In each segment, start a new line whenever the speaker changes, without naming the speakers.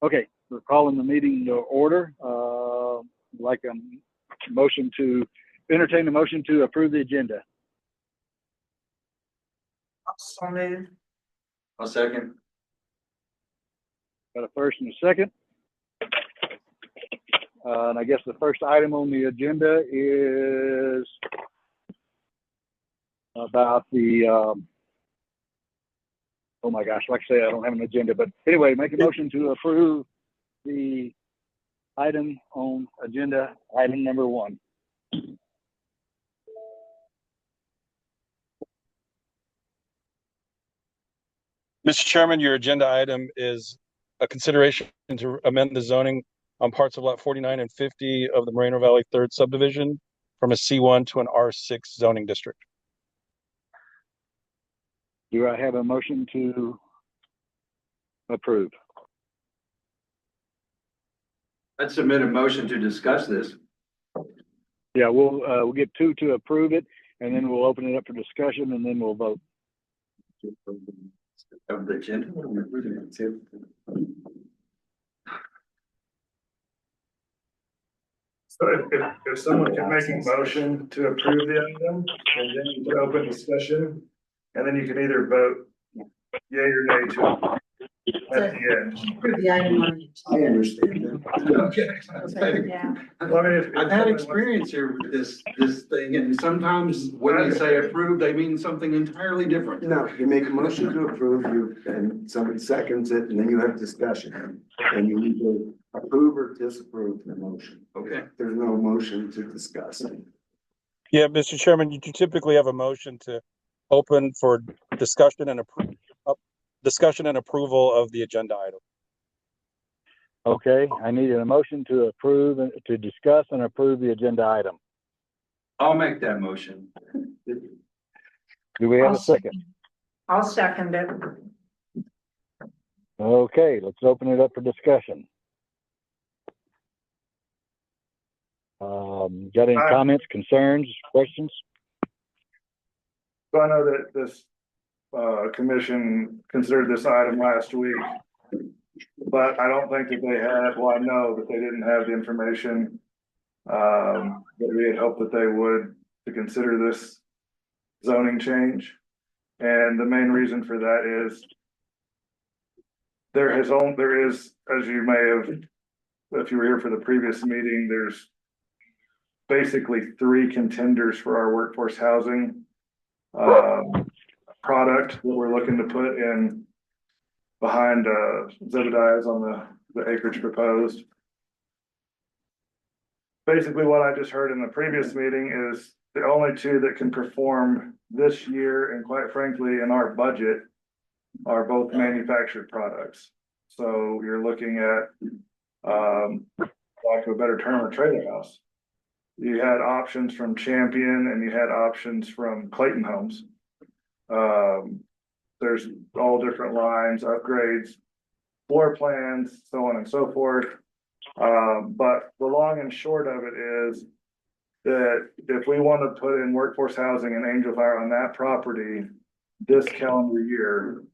Okay, we're calling the meeting to order. Like a motion to entertain the motion to approve the agenda.
So moved.
I'll second.
Got a first and a second. And I guess the first item on the agenda is about the, oh my gosh, like I say, I don't have an agenda, but anyway, make a motion to approve the item on agenda, item number 1.
Mr. Chairman, your agenda item is a consideration to amend the zoning on parts of lot 49 and 50 of the Moreno Valley 3rd subdivision from a C1 to an R6 zoning district.
Do I have a motion to approve?
I'd submit a motion to discuss this.
Yeah, we'll get 2 to approve it, and then we'll open it up for discussion, and then we'll vote.
Of the agenda.
So if someone can make a motion to approve the item, and then you can open discussion, and then you can either vote yea or nay to it at the end.
Approve the item on it.
I understand that. Okay.
Yeah.
Well, I mean, if
I've had experience here with this thing, and sometimes when they say approve, they mean something entirely different.
No, you make a motion to approve, and somebody seconds it, and then you have discussion. And you either approve or disapprove the motion.
Okay.
There's no motion to discuss.
Yeah, Mr. Chairman, you typically have a motion to open for discussion and approval of the agenda item.
Okay, I need a motion to approve, to discuss and approve the agenda item.
I'll make that motion.
Do we have a second?
I'll second it.
Okay, let's open it up for discussion. Got any comments, concerns, questions?
So I know that this commission considered this item last week, but I don't think that they had, well, I know that they didn't have the information that we had hoped that they would to consider this zoning change. And the main reason for that is there is, as you may have, if you were here for the previous meeting, there's basically 3 contenders for our workforce housing product that we're looking to put in behind Zebediah's on the acreage proposed. Basically, what I just heard in the previous meeting is the only 2 that can perform this year, and quite frankly, in our budget, are both manufactured products. So you're looking at, lack of a better term, a trailer house. You had options from Champion and you had options from Clayton Homes. There's all different lines, upgrades, floor plans, so on and so forth. But the long and short of it is that if we want to put in workforce housing and Angel Fire on that property this calendar year,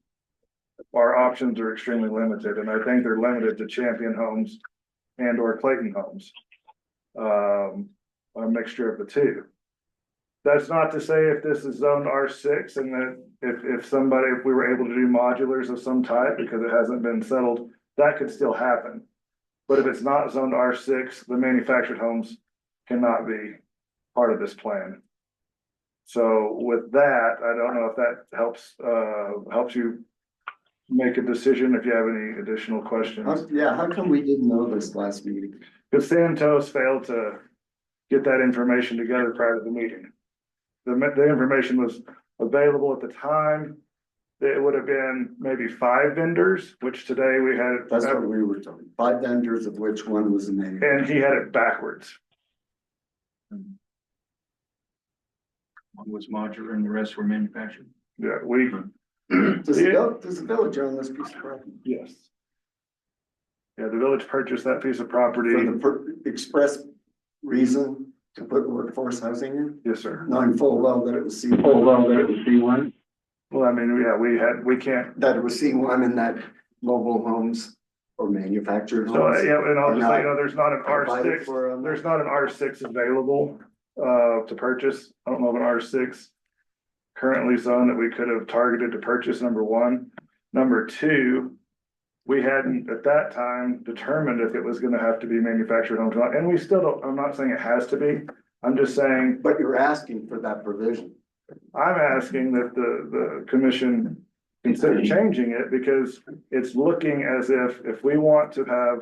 our options are extremely limited, and I think they're limited to Champion Homes and or Clayton Homes. A mixture of the 2. That's not to say if this is zoned R6 and that if we were able to do modulars of some type because it hasn't been settled, that could still happen. But if it's not zoned R6, the manufactured homes cannot be part of this plan. So with that, I don't know if that helps you make a decision, if you have any additional questions.
Yeah, how come we didn't know this last meeting?
Because Santos failed to get that information together prior to the meeting. The information was available at the time. It would have been maybe 5 vendors, which today we had.
That's what we were talking. 5 vendors, of which one was a name.
And he had it backwards.
One was modular and the rest were manufactured.
Yeah,
Does the village own this piece of property?
yes. Yeah, the village purchased that piece of property.
For the express reason to put workforce housing in,
Yes, sir.
knowing full well that it was C1.
Well, I mean, yeah, we can't,
That it was C1 and that mobile homes or manufactured
So,
homes.
yeah, and I'll
are
just let you
not
know, there's not an
provided
R6,
for,
there's not an R6 available, to purchase. I don't know of an R6 currently zoned that we could have targeted to purchase, number one. Number two, we hadn't at that time determined if it was gonna have to be manufactured homes, or not, and we still don't, I'm not saying it has to be. I'm just saying,
But you're asking for that provision.
I'm asking that the commission consider changing it, because it's looking as if we want to have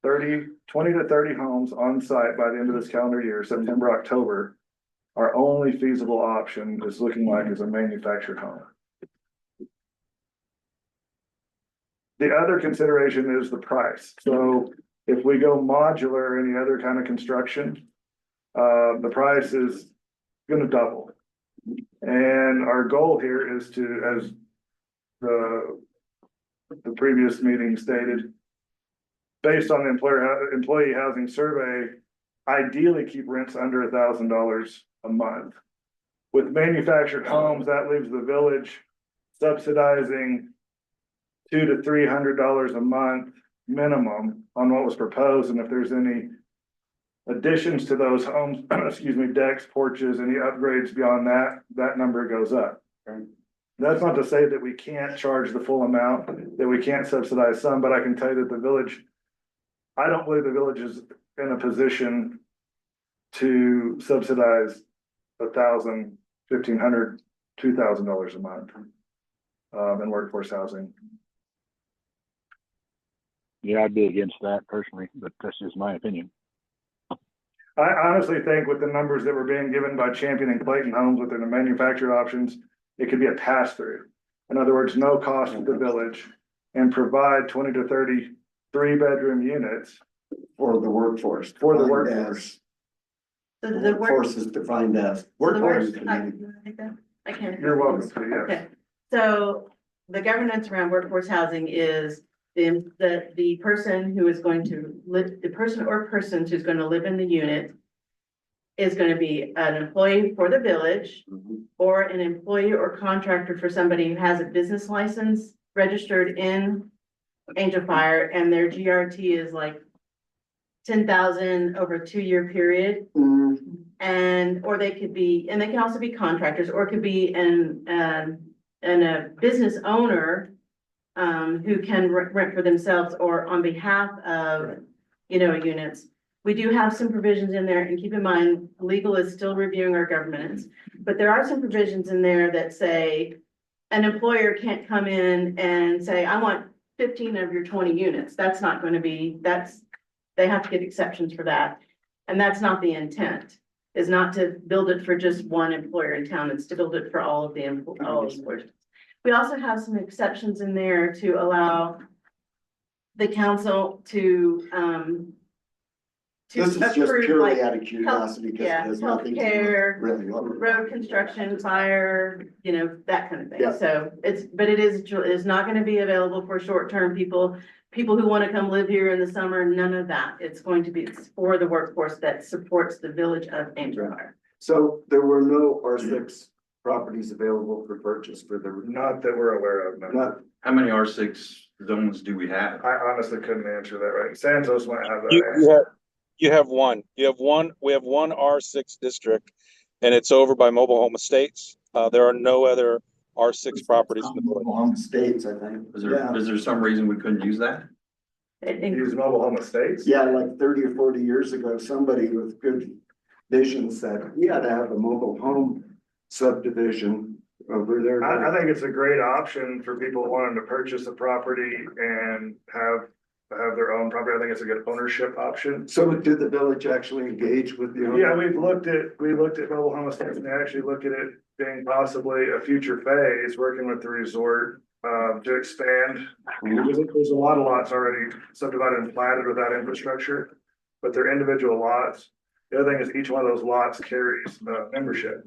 20 to 30 homes on site by the end of this calendar year, September, October, our only feasible option is looking like is a manufactured home. The other consideration is the price. So if we go modular or any other kind of construction, the price is gonna double. And our goal here is to, as the previous meeting stated, based on the employee housing survey, ideally keep rents under $1,000 a month. With manufactured homes, that leaves the village subsidizing $200 to $300 a month minimum on what was proposed, and if there's any additions to those homes, excuse me, decks, porches, any upgrades beyond that, that number goes up. That's not to say that we can't charge the full amount, that we can't subsidize some, but I can tell you that the village, I don't believe the village is in a position to subsidize $1,000, $1,500, $2,000 a month in workforce housing.
Yeah, I'd be against that personally, but that's just my opinion.
I honestly think with the numbers that were being given by Champion and Clayton Homes within the manufactured options, it could be a pass-through. In other words, no cost to the village, and provide 20 to 30 3-bedroom units
For the workforce.
for the
defined
workforce.
as-
So
The
the work,
workforce is defined as.
so the
workforce
work,
community.
I can't.
You're welcome to, yes.
Okay, so the governance around workforce housing is the person who is going to live, the person or persons who's going to live in the unit is going to be an employee for the village
Mhm.
or an employee or contractor for somebody who has a business license registered in Angel Fire, and their GRT is like 10,000 over a 2-year period.
Mm,
And, or they could be, and they can also be contractors, or it could be a business owner who can rent for themselves or on behalf of, units. We do have some provisions in there, and keep in mind, legal is still reviewing our governance, but there are some provisions in there that say an employer can't come in and say, I want 15 of your 20 units. That's not going to be, they have to get exceptions for that. And that's not the intent, is not to build it for just one employer in town. It's to build it for all of the employers. We also have some exceptions in there to allow the council to
This is just
approve,
purely
like,
out of curiosity because it
yeah,
has nothing to do
healthcare,
with really.
road construction, fire, that kind of thing.
Yeah.
So but it is not gonna be available for short-term people who want to come live here in the summer, none of that. It's going to be for the workforce that supports the village of Angel Fire.
So there were no R6 properties available for purchase for the,
Not that we're aware of, no.
not,
How many R6 zones do we have?
I honestly couldn't answer that right. Santos might have that
You
answer.
have, you have one. We have one R6 district, and it's over by Mobile Home Estates. There are no other R6 properties in the village.
on states, I think. Yeah.
Is there some reason we couldn't use that?
Use mobile home estates?
Yeah, like 30 or 40 years ago, somebody with good vision said, we ought to have a mobile home subdivision over there.
I think it's a great option for people wanting to purchase a property and have their own property. I think it's a good ownership option.
So did the village actually engage with the owner?
Yeah, we looked at mobile home estates, and they actually looked at it being possibly a future phase, working with the resort to expand. There's a lot of lots already subdivided and platted without infrastructure, but they're individual lots. The other thing is each one of those lots carries membership,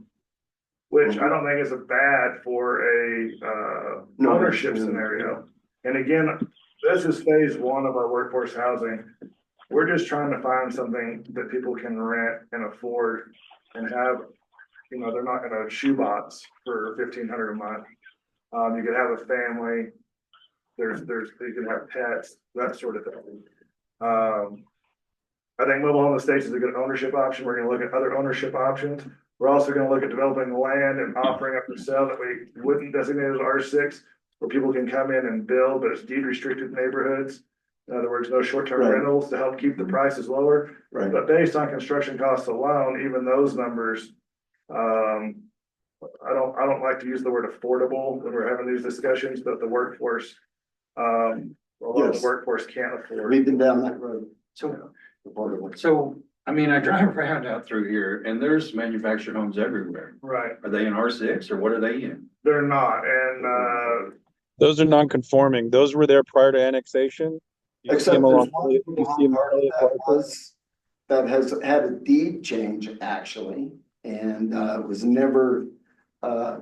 which I don't think is a bad for a ownership scenario. And again, this is phase one of our workforce housing. We're just trying to find something that people can rent and afford and have, they're not in a shoebox for $1,500 a month. You could have a family you can have pets, that sort of thing. I think mobile home estates is a good ownership option. We're gonna look at other ownership options. We're also gonna look at developing the land and offering up for sale that we wouldn't designate as R6, where people can come in and build, but it's deed restricted neighborhoods. In other words, no short-term
Right.
rentals to help keep the prices lower.
Right.
But based on construction costs alone, even those numbers, I don't like to use the word affordable when we're having these discussions, but the workforce, a lot of
Yes.
the workforce can't afford.
We've been down that road.
So,
Affordable.
so, I mean, I drive around out through here and there's manufactured homes everywhere.
Right,
Are they in R6 or what are they in?
they're not, and,
Those are non-conforming. Those were there prior to annexation. You see
Except
them
there's
along,
one
you see them
part
Elliott
that
Parkway.
that has had a deed change actually, and was never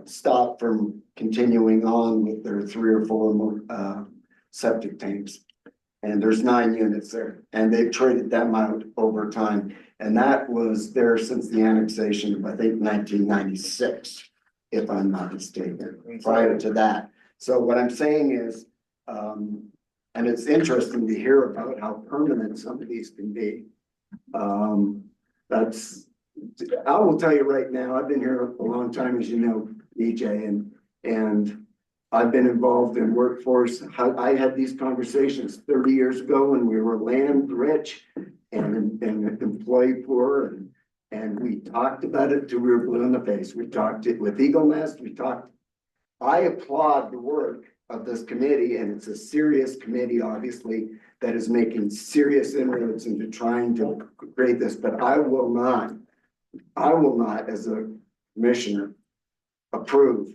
stopped from continuing on with their 3 or 4 more septic tanks. And there's 9 units there, and they've traded them out over time. And that was there since the annexation of, I think, 1996, if I'm not mistaken, prior to that. So what I'm saying is, and it's interesting to hear about how permanent some of these can be. I will tell you right now, I've been here a long time, as you know, EJ, and I've been involved in workforce. I had these conversations 30 years ago when we were land rich and employee poor, and we talked about it till we were blue in the face. We talked it with Eagle Nest, I applaud the work of this committee, and it's a serious committee, obviously, that is making serious inroads into trying to create this, but I will not, as a commissioner, approve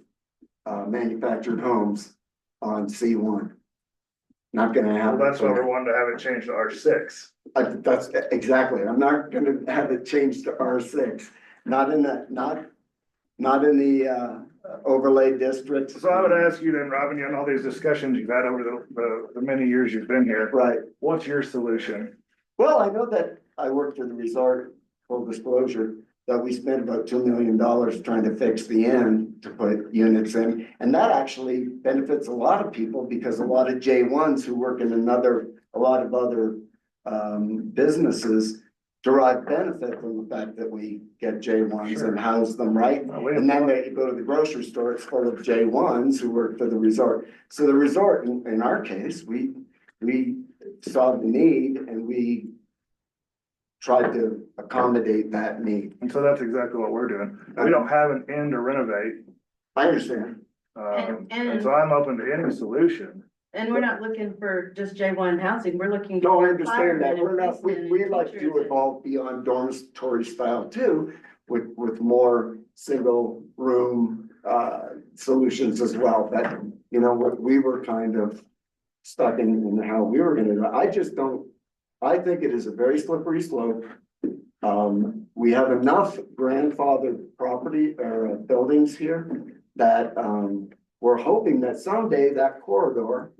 manufactured homes on C1. Not gonna
well,
happen.
that's why we're wanting to have it changed to R6.
That's exactly, I'm not gonna have it changed to R6, not in the overlay district.
So I would ask you then, Robin, you know, all these discussions you've had over the many years you've been here,
Right,
what's your solution?
well, I know that I worked for the resort, full disclosure, that we spent about $2 million trying to fix the inn to put units in. And that actually benefits a lot of people because a lot of J1s who work in a lot of other businesses derive benefit from the fact that we get J1s and house them right. And then they go to the grocery store, it's full of J1s who work for the resort. So the resort, in our case, we saw the need and we tried to accommodate that need.
And so that's exactly what we're doing. We don't have an end to renovate.
I understand.
And so I'm open to any solution.
And we're not looking for just J1 housing, we're looking.
No, I
for
understand that.
firemen
We're
and
not, we
policemen
like
and
to
teachers.
evolve beyond dormitory style too, with more single room solutions as well. But, you know, what we were kind of stuck in how we were gonna do. I think it is a very slippery slope. We have enough grandfathered property or buildings here that we're hoping that someday that corridor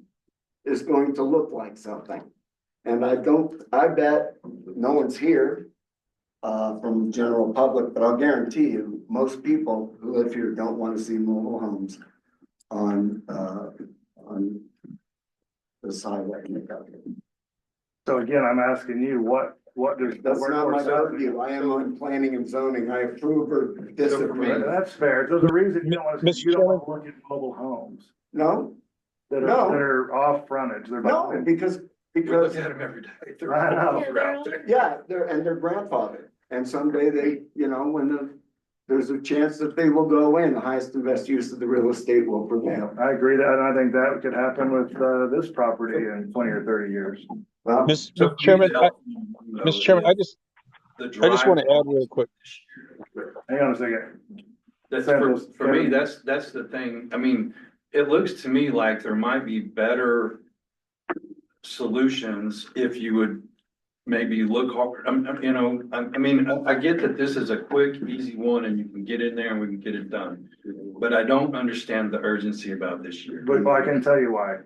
is going to look like something. And I bet no one's here from the general public, but I'll guarantee you, most people who live here don't want to see mobile homes on this highway.
So again, I'm asking you, what does the
That's not my
workforce have to
purview.
do?
I am on planning and zoning. I approve or disapprove.
That's fair. There's a reason you don't want to,
Mr.
you don't want to look at mobile homes
No,
that
No.
are off frontage. They're
no,
behind.
because,
We look
because,
at them every day.
I know.
They're out there.
yeah, they're grandfathered. And someday they, you know, there's a chance that they will go in, the highest and best use of the real estate will prevail.
I agree that, and I think that could happen with this property in 20 or 30 years.
Well,
Mr. Chairman, Mr. Chairman, I just want to add real quick.
Hang on a second.
That's for me, that's the thing. I mean, it looks to me like there might be better solutions if you would maybe look hard, you know, I mean, I get that this is a quick, easy one and you can get in there and we can get it done. But I don't understand the urgency about this year.
But I can tell you why.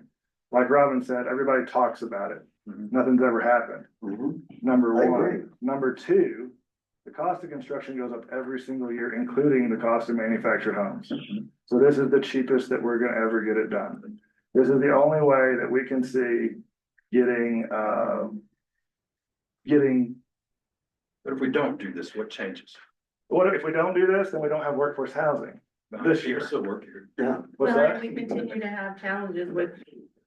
Like Robin said, everybody talks about it.
Mhm.
Nothing's ever happened.
mhm.
Number
I agree.
one. Number two, the cost of construction goes up every single year, including the cost of manufactured homes. So this is the cheapest that we're gonna ever get it done. This is the only way that we can see getting,
But if we don't do this, what changes?
what if we don't do this, then we don't have workforce housing? This year.
People still work here.
Yeah,
What's
Well,
that?
we continue to have challenges with.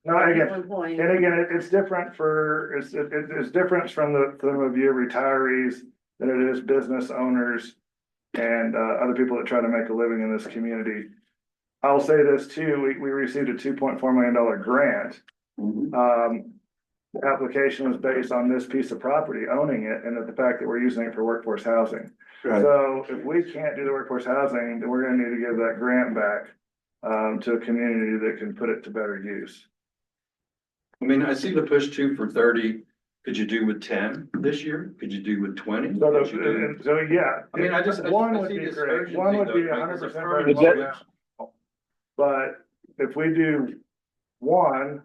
No, again,
employees.
and again, it's different for, it's different from the view of retirees than it is business owners and, other people that try to make a living in this community. I'll say this too, we received a $2.4 million grant.
mhm.
The application was based on this piece of property, owning it, and the fact that we're using it for workforce housing.
Right.
So if we can't do the workforce housing, then we're gonna need to give that grant back, to a community that can put it to better use.
I mean, I see the push 2 for 30. Could you do with 10 this year? Could you do with 20?
So,
Could you do-
and so, yeah.
I mean, I just
One
I
would
see
be
this
great,
urgency,
one would be
though,
100%
because
Is
better.
that-
But if we do one,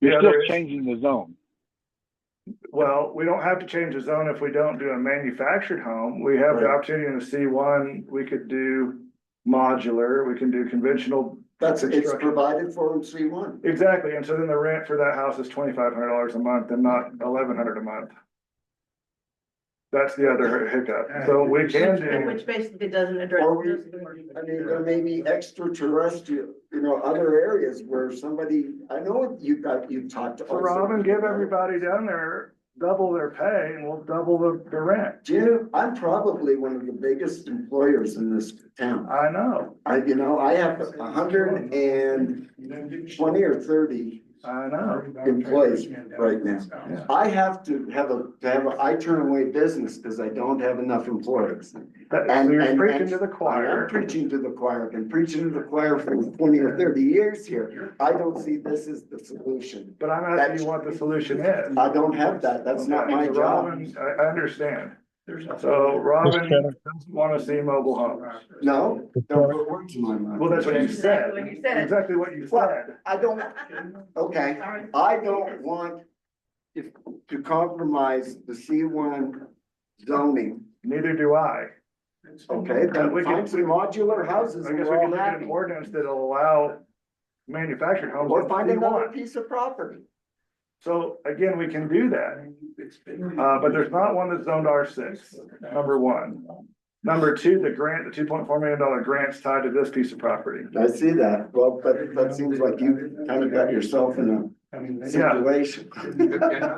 You're
the
still
other is-
changing the zone.
well, we don't have to change the zone if we don't do a manufactured home. We have the
Right.
opportunity in the C1, we could do modular, we can do conventional.
It's
construction.
provided for in C1.
Exactly, and so then the rent for that house is $2,500 a month and not $1,100 a month. That's the other hiccup, so we can do,
Which basically doesn't address.
Or we-
those doors.
I mean, there may be extraterrestrial, other areas where somebody, I know you've talked to.
so Robin, give everybody down there double their pay and we'll double the rent.
Jim, I'm probably one of the biggest employers in this town.
I know,
I have 120 or 30
I know.
employees right now.
Yeah.
I have to I turn away business because I don't have enough employees.
So
And-
you're
and-
preaching
and
to the
I am
choir.
preaching to the choir. I've been preaching to the choir for 20 or 30 years here. I don't see this as the solution.
But I'm asking you what the solution is.
I don't have that. That's not my
So
job.
Robin, I understand. So Robin doesn't wanna see mobile homes.
No, don't put words in my mouth.
Well, that's what you said.
Exactly what you said.
Exactly what you
Well,
said.
I don't, okay,
Sorry.
I don't want to compromise the C1 zoning.
Neither do I.
Okay, then
We can-
find some modular houses
I
and
guess
we're
we
all
can look at an
happy.
ordinance that'll allow manufactured homes.
Or
in
find another
C1.
piece of property.
So again, we can do that. But there's not one that's zoned R6, number one. Number two, the grant, the $2.4 million grant's tied to this piece of property.
I see that. Well, but that seems like you kind of got yourself in a situation.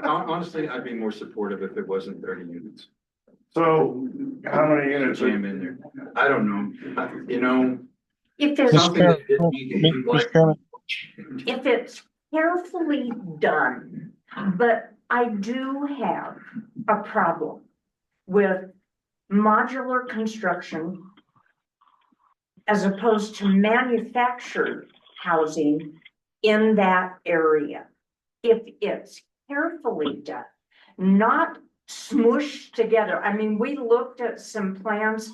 Honestly, I'd be more supportive if it wasn't 30 units.
So how many units?
Jam in there. I don't know,
If there's,
Mr.
something that didn't
Chairman,
need to be
Mr.
like.
Chairman,
if it's carefully done, but I do have a problem with modular construction as opposed to manufactured housing in that area. If it's carefully done, not smooshed together. I mean, we looked at some plans,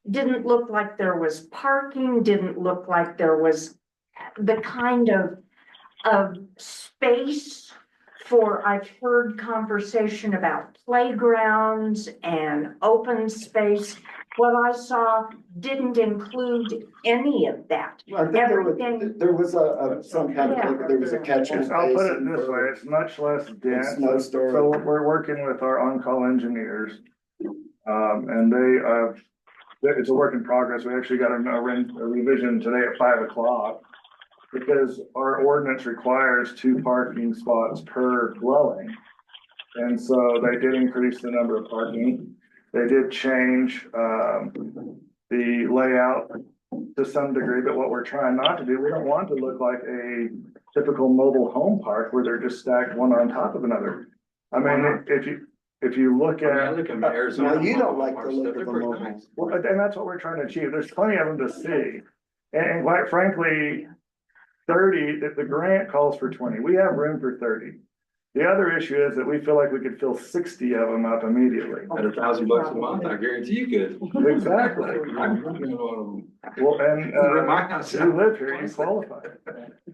didn't look like there was parking, didn't look like there was the kind of space for, I've heard conversation about playgrounds and open space. What I saw didn't include any of that.
I think
Everything-
there was some kind of, there was a catch and
I'll put it
basin
this way,
for
it's much less dense.
snow
So
storage.
we're working with our on-call engineers. And it's a work in progress. We actually got a revision today at 5 o'clock. Because our ordinance requires 2 parking spots per dwelling. And so they did increase the number of parking. They did change, the layout to some degree, but what we're trying not to do, we don't want to look like a typical mobile home park where they're just stacked one on top of another. I mean, if you look
I mean, I
at,
look at Arizona.
Now, you don't like the
Mars,
look
they're
of the
pretty
mobile.
nice.
well, and that's what we're trying to achieve. There's plenty of them to see. And quite frankly, 30, that the grant calls for 20. We have room for 30. The other issue is that we feel like we could fill 60 of them up immediately.
At $1,000 a month, I guarantee you could.
Exactly.
I'm looking at all of them.
Well, and,
Rent my house out.
you live here, you qualify.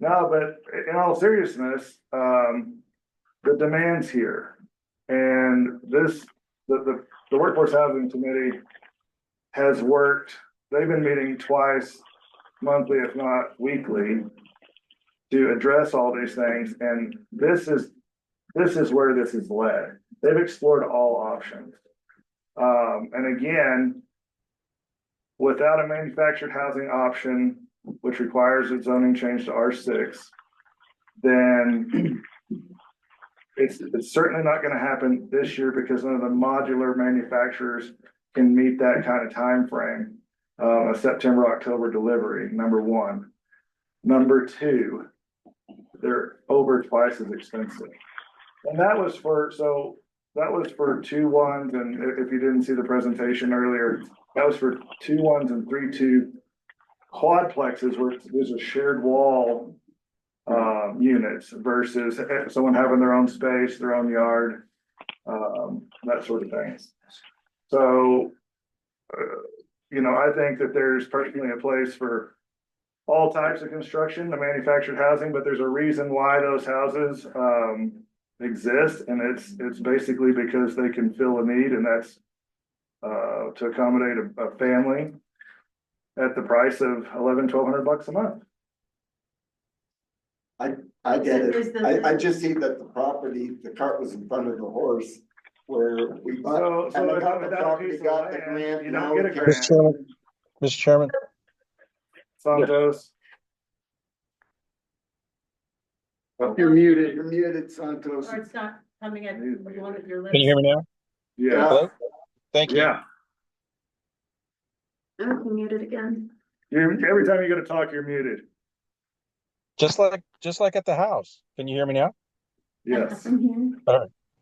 No, but in all seriousness, the demand's here. And the Workforce Housing Committee has worked, they've been meeting twice monthly, if not weekly, to address all these things. And this is where this is led. They've explored all options. And again, without a manufactured housing option, which requires a zoning change to R6, then it's certainly not going to happen this year because none of the modular manufacturers can meet that kind of time frame. A September, October delivery, number one. Number two, they're over twice as expensive. And that was for 2-1s, and if you didn't see the presentation earlier, that was for 2-1s and 3-2 quadplexes where there's a shared wall units versus someone having their own space, their own yard, that sort of thing. So, I think that there's personally a place for all types of construction, the manufactured housing, but there's a reason why those houses exist, and it's basically because they can fill a need, and that's to accommodate a family at the price of $1,100-$1,200 a month.
I get
Is
it.
the-
I just see that the cart was in front of the horse where we bought.
So
and I got the
without a
property,
piece of
got the
land,
grant,
you
now
don't get a
we
grant.
can't-
Mr. Chairman,
Santos.
You're muted, Santos.
Or it's not coming at one of your lips.
can you hear me now?
Yeah,
Hello? Thank you.
yeah.
I'm muted again.
Every time you go to talk, you're muted.
Just like at the house. Can you hear me now?
Yes.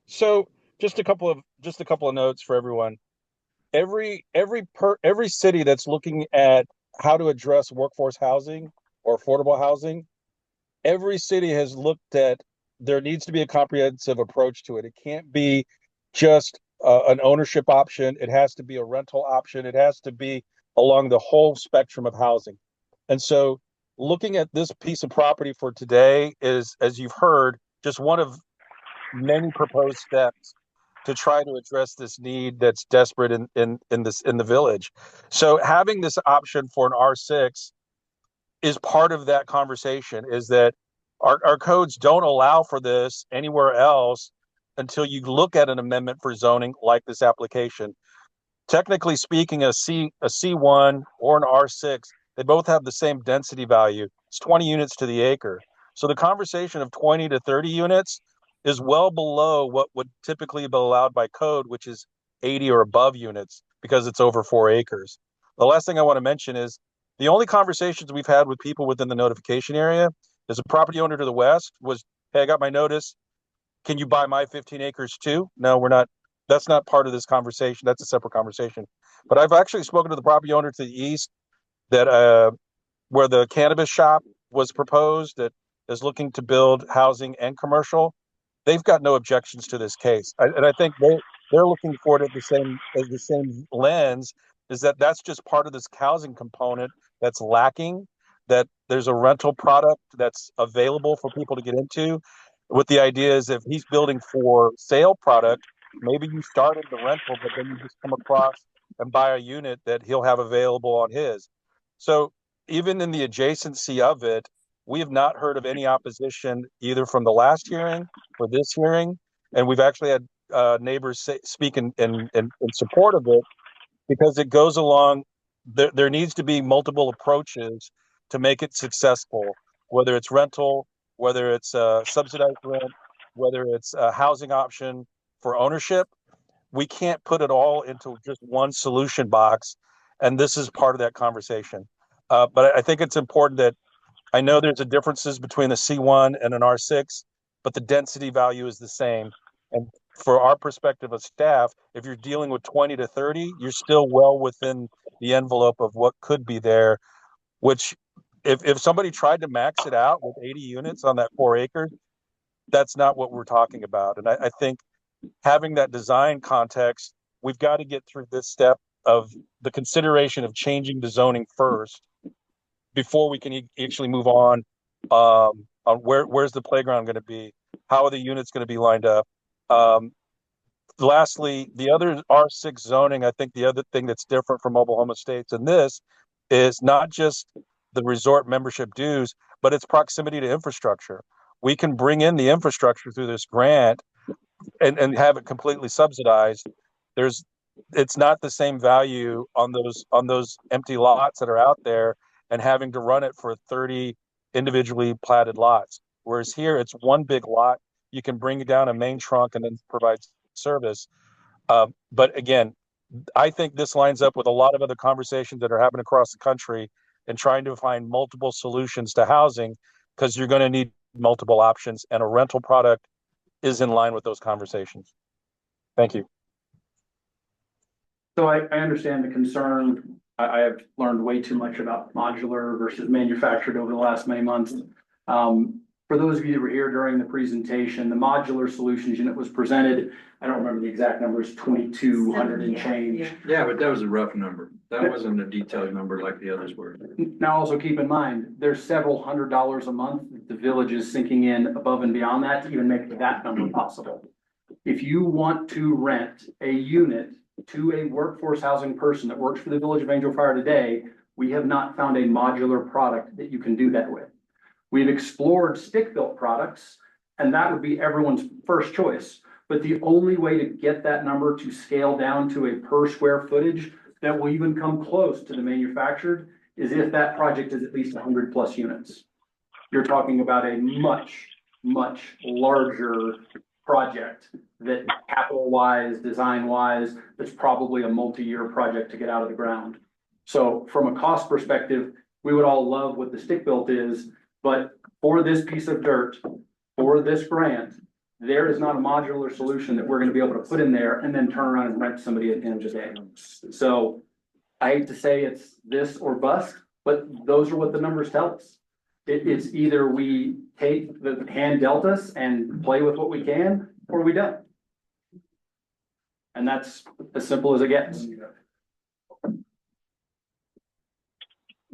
So just a couple of notes for everyone. Every city that's looking at how to address workforce housing or affordable housing, every city has looked at there needs to be a comprehensive approach to it. It can't be just an ownership option. It has to be a rental option. It has to be along the whole spectrum of housing. And so looking at this piece of property for today is, as you've heard, just one of many proposed steps to try to address this need that's desperate in the village. So having this option for an R6 is part of that conversation, is that our codes don't allow for this anywhere else until you look at an amendment for zoning like this application. Technically speaking, a C1 or an R6, they both have the same density value. It's 20 units to the acre. So the conversation of 20 to 30 units is well below what would typically be allowed by code, which is 80 or above units, because it's over 4 acres. The last thing I want to mention is the only conversations we've had with people within the notification area is a property owner to the west was, hey, I got my notice. Can you buy my 15 acres too? No, we're not. That's not part of this conversation. That's a separate conversation. But I've actually spoken to the property owner to the east that where the cannabis shop was proposed that is looking to build housing and commercial. They've got no objections to this case, and I think they're looking for it at the same lens. Is that that's just part of this housing component that's lacking. That there's a rental product that's available for people to get into. With the idea is if he's building for sale product, maybe you start in the rental, but then you just come across and buy a unit that he'll have available on his. So even in the adjacency of it, we have not heard of any opposition either from the last hearing or this hearing, and we've actually had neighbors speak in support of it because it goes along. There needs to be multiple approaches to make it successful, whether it's rental, whether it's subsidized rent, whether it's a housing option for ownership. We can't put it all into just one solution box, and this is part of that conversation. But I think it's important that I know there's a differences between a C1 and an R6, but the density value is the same. And for our perspective of staff, if you're dealing with 20 to 30, you're still well within the envelope of what could be there, which if somebody tried to max it out with 80 units on that 4 acres, that's not what we're talking about. And I think having that design context, we've got to get through this step of the consideration of changing the zoning first before we can actually move on where's the playground going to be, how are the units going to be lined up. Lastly, the other R6 zoning, I think the other thing that's different from mobile home estates and this is not just the resort membership dues, but it's proximity to infrastructure. We can bring in the infrastructure through this grant and have it completely subsidized. It's not the same value on those empty lots that are out there and having to run it for 30 individually platted lots. Whereas here, it's one big lot. You can bring it down a main trunk and then provide service. But again, I think this lines up with a lot of other conversations that are happening across the country and trying to find multiple solutions to housing, because you're going to need multiple options, and a rental product is in line with those conversations. Thank you.
So I understand the concern. I have learned way too much about modular versus manufactured over the last many months. For those of you that were here during the presentation, the modular solutions unit was presented. I don't remember the exact numbers, 2,200 and change.
Yeah, but that was a rough number. That wasn't a detailed number like the others were.
Now, also keep in mind, there's several $100s a month that the village is sinking in above and beyond that to even make that number possible. If you want to rent a unit to a workforce housing person that works for the Village of Angel Fire today, we have not found a modular product that you can do that with. We've explored stick-built products, and that would be everyone's first choice. But the only way to get that number to scale down to a per square footage that will even come close to the manufactured is if that project is at least 100+ units. You're talking about a much, much larger project that capital-wise, design-wise, that's probably a multi-year project to get out of the ground. So from a cost perspective, we would all love what the stick-built is, but for this piece of dirt, for this grant, there is not a modular solution that we're gonna be able to put in there and then turn around and rent to somebody at the end of the day. So I hate to say it's this or bust, but those are what the numbers tell us. It's either we take the hand dealt us and play with what we can, or we don't. And that's as simple as it gets.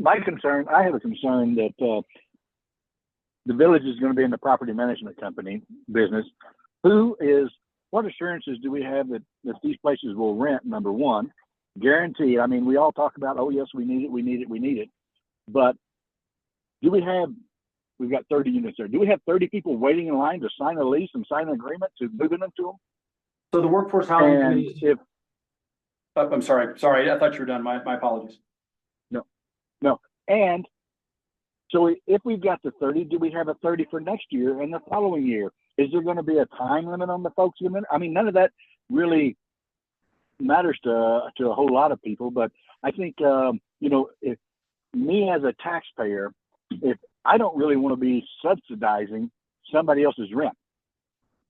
I have a concern that the village is going to be in the property management company business. What assurances do we have that these places will rent, number one? Guarantee. I mean, we all talk about, oh yes, we need it. But we've got 30 units there. Do we have 30 people waiting in line to sign a lease and sign an agreement to move them to them?
So the workforce housing committee. I'm sorry, I thought you were done. My apologies.
No. And so if we've got the 30, do we have a 30 for next year and the following year? Is there going to be a time limit on the folks? I mean, none of that really matters to a whole lot of people, but I think, if me as a taxpayer, if I don't really want to be subsidizing somebody else's rent,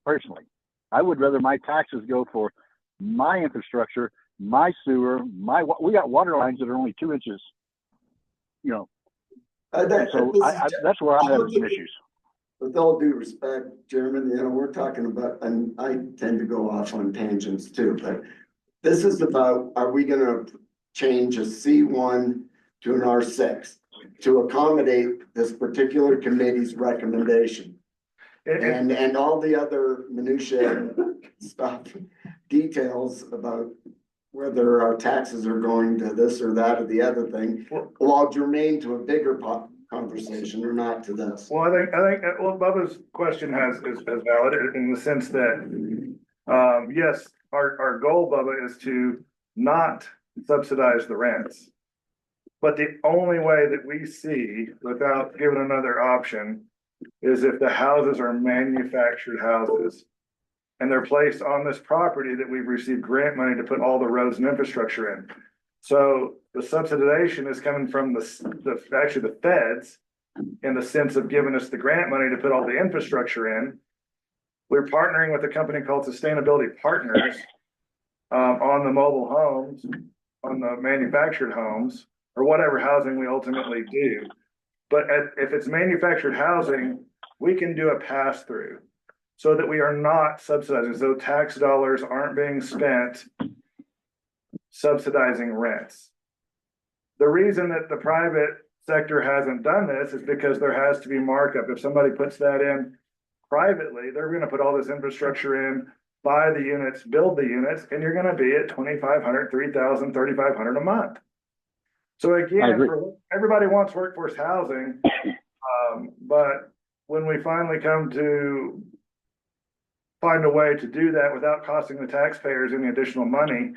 personally, I would rather my taxes go for my infrastructure, my sewer, we got water lines that are only 2 inches, that's where I'm having some issues.
With all due respect, Chairman, we're talking about, and I tend to go off on tangents too, but this is about, are we gonna change a C1 to an R6 to accommodate this particular committee's recommendation? And all the other minutiae stuff, details about whether our taxes are going to this or that or the other thing, while germane to a bigger conversation or not to this.
Well, I think, Bubba's question is valid in the sense that, yes, our goal, Bubba, is to not subsidize the rents. But the only way that we see, without giving another option, is if the houses are manufactured houses. And they're placed on this property that we've received grant money to put all the roads and infrastructure in. So the subsidization is coming from the feds, in the sense of giving us the grant money to put all the infrastructure in. We're partnering with a company called Sustainability Partners on the mobile homes, on the manufactured homes, or whatever housing we ultimately do. But if it's manufactured housing, we can do a pass-through so that we are not subsidizing, so tax dollars aren't being spent subsidizing rents. The reason that the private sector hasn't done this is because there has to be markup. If somebody puts that in privately, they're going to put all this infrastructure in, buy the units, build the units, and you're going to be at $2,500, $3,000, $3,500 a month. So
I
again,
agree.
everybody wants workforce housing, but when we finally come to find a way to do that without costing the taxpayers any additional money,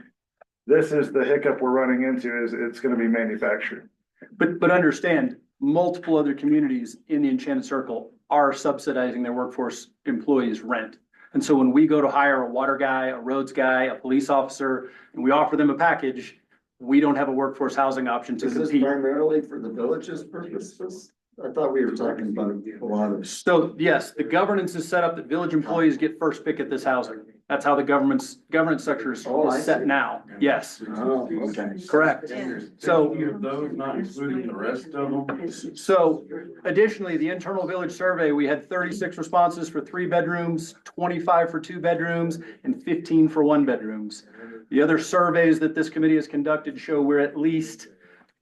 this is the hiccup we're running into, is it's gonna be manufactured.
But understand, multiple other communities in the Enchanted Circle are subsidizing their workforce employees' rent. And so when we go to hire a water guy, a roads guy, a police officer, and we offer them a package, we don't have a workforce housing option to
Is this
compete.
primarily for the village's purposes? I thought we were talking about a lot of.
So yes, the governance is set up that village employees get first pick at this housing. That's how the governance structure is
Oh, I
set
see.
now. Yes,
Oh, okay.
correct. So
Those not including the rest of them?
So additionally, the internal village survey, we had 36 responses for 3 bedrooms, 25 for 2 bedrooms, and 15 for 1 bedrooms. The other surveys that this committee has conducted show we're at least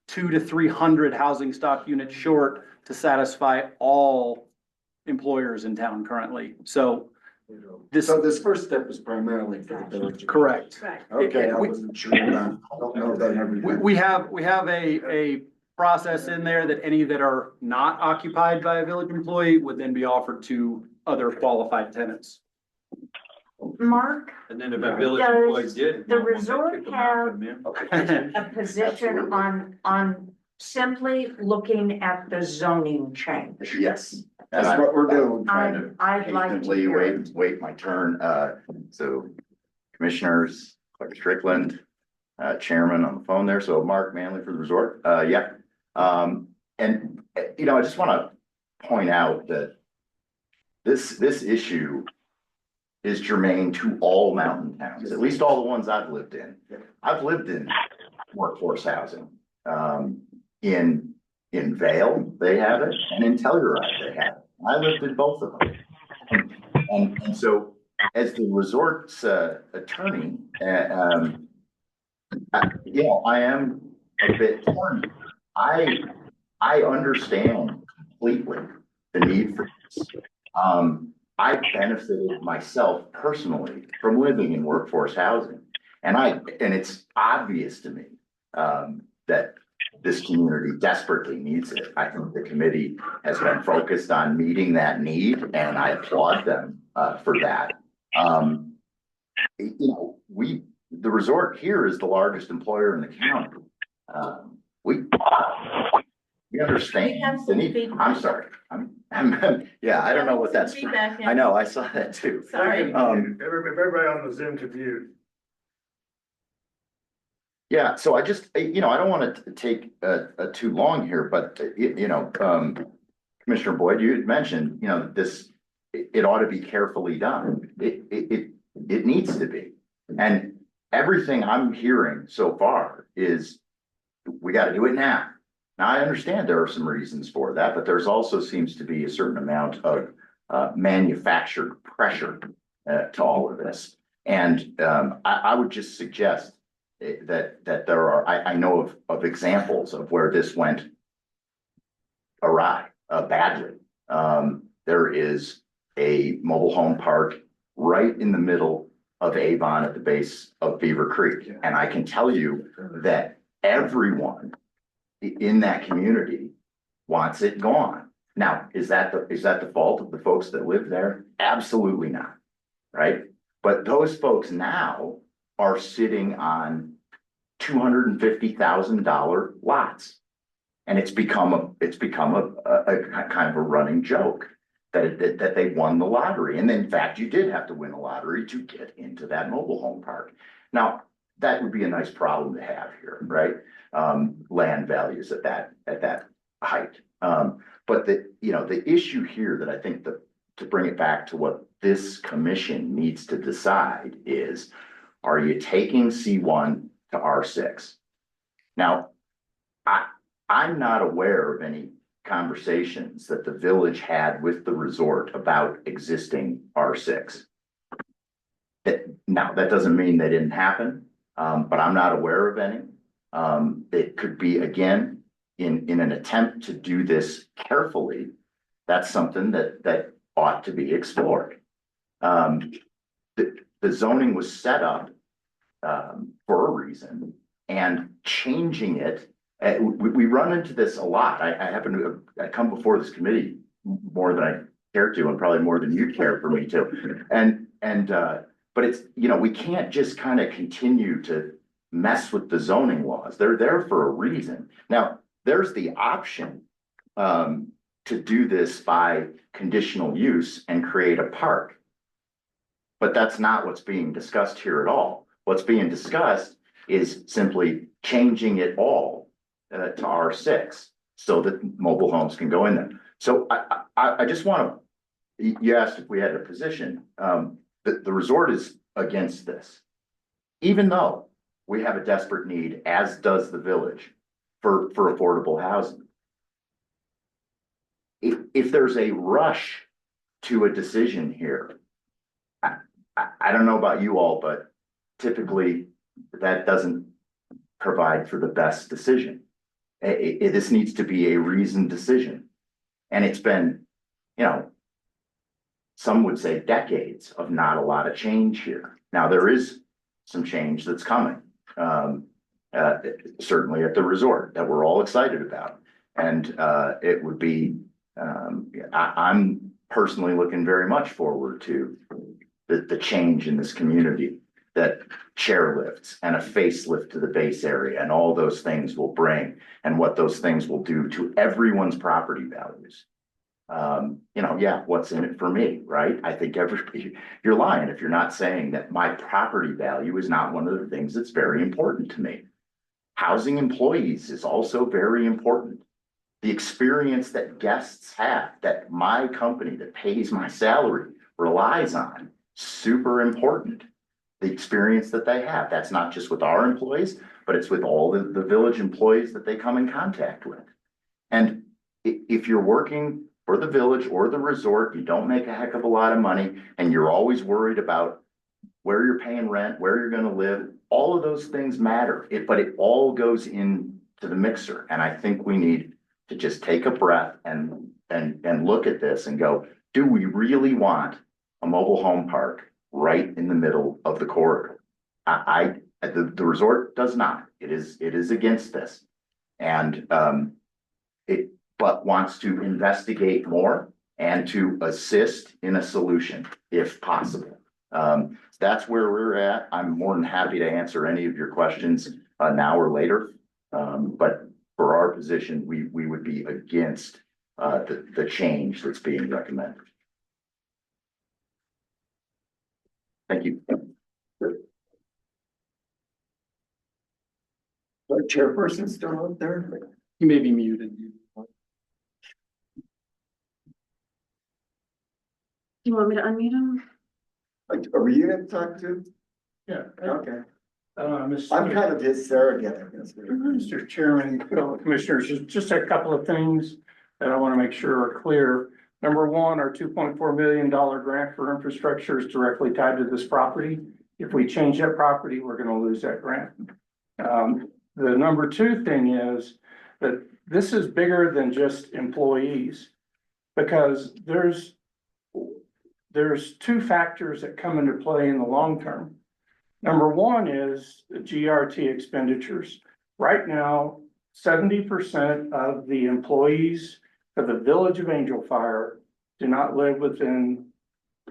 200 to 300 housing stock units short to satisfy all employers in town currently. So this,
So this first step is primarily for the village.
correct.
Right.
Okay, I wasn't sure. I don't know that everything.
We have a process in there that any that are not occupied by a village employee would then be offered to other qualified tenants.
Mark,
And then if a village employee did.
the
want one, they
resort
kick them out,
have-
come in.
a position on simply looking at the zoning change.
Yes,
That's what we're doing.
I'd like to
patiently
hear it.
wait my turn. So commissioners, Clerk Strickland, chairman on the phone there. So Mark Manley for the resort. Yeah. And you know, I just want to point out that this issue is germane to all mountain towns, at least all the ones I've lived in. I've lived in workforce housing. In Vale, they have it, and in Telluride, they have it. I lived in both of them. And so as the resort's attorney, you know, I am a bit torn. I understand completely the need for this. I benefited myself personally from living in workforce housing. And it's obvious to me that this community desperately needs it. I think the committee has been focused on meeting that need, and I applaud them for that. You know, the resort here is the largest employer in the county. We understand.
We have
the
some
need.
feedback.
I'm sorry. Yeah, I don't know what that's.
Feedback, yeah.
I know, I saw that too.
Sorry.
If everybody on the Zoom could mute.
Yeah, so I just, you know, I don't want to take too long here, but you know, Commissioner Boyd, you had mentioned, you know, it ought to be carefully done. It needs to be. And everything I'm hearing so far is we got to do it now. Now, I understand there are some reasons for that, but there's also seems to be a certain amount of manufactured pressure to all of this. And I would just suggest that there are, I know of examples of where this went awry, badly. There is a mobile home park right in the middle of Avon at the base of Beaver Creek. And I can tell you that everyone in that community wants it gone. Now, is that the fault of the folks that live there? Absolutely not, right? But those folks now are sitting on $250,000 lots. And it's become a kind of a running joke that they won the lottery. And in fact, you did have to win a lottery to get into that mobile home park. Now, that would be a nice problem to have here, right? Land values at that height. But the issue here that I think to bring it back to what this commission needs to decide is, are you taking C1 to R6? Now, I'm not aware of any conversations that the village had with the resort about existing R6. Now, that doesn't mean they didn't happen, but I'm not aware of any. It could be, again, in an attempt to do this carefully, that's something that ought to be explored. The zoning was set up for a reason, and changing it We run into this a lot. I happen to, I come before this committee more than I care to, and probably more than you care for me to. But it's, you know, we can't just kind of continue to mess with the zoning laws. They're there for a reason. Now, there's the option to do this by conditional use and create a park. But that's not what's being discussed here at all. What's being discussed is simply changing it all to R6 so that mobile homes can go in there. So I just want to, you asked if we had a position. The resort is against this, even though we have a desperate need, as does the village, for affordable housing. If there's a rush to a decision here, I don't know about you all, but typically that doesn't provide for the best decision. This needs to be a reasoned decision. And it's been, you know, some would say decades of not a lot of change here. Now, there is some change that's coming, certainly at the resort, that we're all excited about. And it would be, I'm personally looking very much forward to the change in this community that chairlifts and a facelift to the base area and all those things will bring, and what those things will do to everyone's property values. You know, yeah, what's in it for me, right? I think you're lying if you're not saying that my property value is not one of the things that's very important to me. Housing employees is also very important. The experience that guests have, that my company that pays my salary relies on, super important. The experience that they have, that's not just with our employees, but it's with all the village employees that they come in contact with. And if you're working for the village or the resort, you don't make a heck of a lot of money, and you're always worried about where you're paying rent, where you're going to live, all of those things matter. But it all goes into the mixer. And I think we need to just take a breath and look at this and go, do we really want a mobile home park right in the middle of the corridor? The resort does not. It is against this, and but wants to investigate more and to assist in a solution if possible. That's where we're at. I'm more than happy to answer any of your questions now or later. But for our position, we would be against the change that's being recommended. Thank you.
Our chairperson's still out there.
You may be muted.
Do you want me to unmute him?
Are you gonna talk to?
Yeah.
Okay.
I'm
I'm kind of his surrogate, I guess.
Mr. Chairman, fellow commissioners, just a couple of things that I want to make sure are clear. Number one, our $2.4 million grant for infrastructure is directly tied to this property. If we change that property, we're going to lose that grant. The number two thing is that this is bigger than just employees, because there's two factors that come into play in the long term. Number one is the GRT expenditures. Right now, 70% of the employees of the village of Angel Fire do not live within